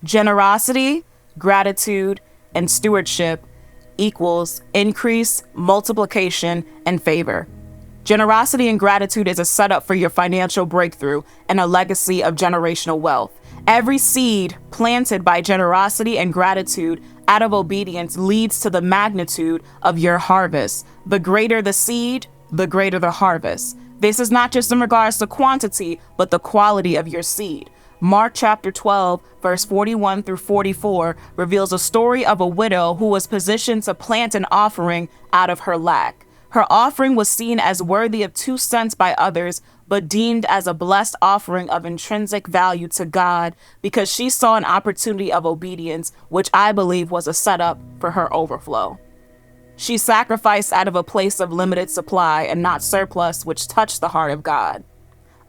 Generosity, gratitude, and stewardship equals increase, multiplication, and favor. Generosity and gratitude is a setup for your financial breakthrough and a legacy of generational wealth. Every seed planted by generosity and gratitude out of obedience leads to the magnitude of your harvest. The greater the seed, the greater the harvest. This is not just in regards to quantity, but the quality of your seed. Mark chapter 12, verse 41 through 44 reveals a story of a widow who was positioned to plant an offering out of her lack. Her offering was seen as worthy of 2 cents by others, but deemed as a blessed offering of intrinsic value to God because she saw an opportunity of obedience, which I believe was a setup for her overflow. She sacrificed out of a place of limited supply and not surplus, which touched the heart of God.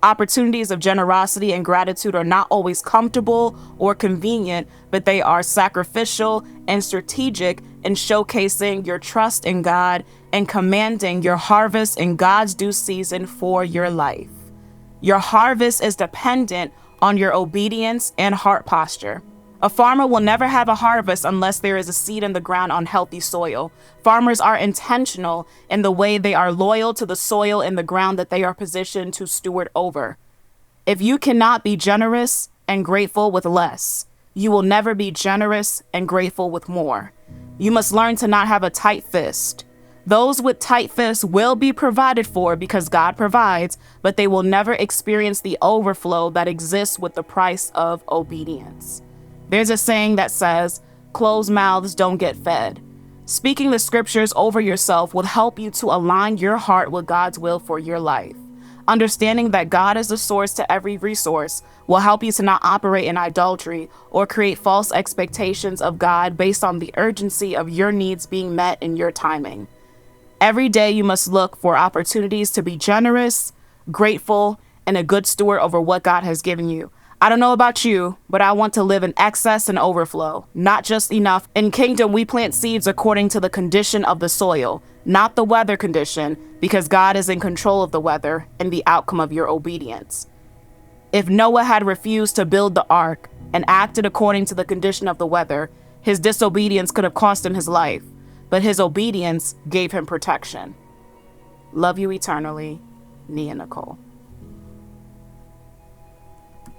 Opportunities of generosity and gratitude are not always comfortable or convenient, but they are sacrificial and strategic in showcasing your trust in God and commanding your harvest in God's due season for your life. Your harvest is dependent on your obedience and heart posture. A farmer will never have a harvest unless there is a seed in the ground on healthy soil. Farmers are intentional in the way they are loyal to the soil and the ground that they are positioned to steward over. If you cannot be generous and grateful with less, you will never be generous and grateful with more. You must learn to not have a tight fist. Those with tight fists will be provided for because God provides, but they will never experience the overflow that exists with the price of obedience. There's a saying that says, closed mouths don't get fed. Speaking the scriptures over yourself will help you to align your heart with God's will for your life. Understanding that God is the source to every resource will help you to not operate in idolatry or create false expectations of God based on the urgency of your needs being met in your timing. Every day you must look for opportunities to be generous, grateful, and a good steward over what God has given you. I don't know about you, but I want to live in excess and overflow, not just enough. In Kingdom, we plant seeds according to the condition of the soil, not the weather condition, because God is in control of the weather and the outcome of your obedience. If Noah had refused to build the ark and acted according to the condition of the weather, his disobedience could have cost him his life, but his obedience gave him protection. Love you eternally, Nia Nicole.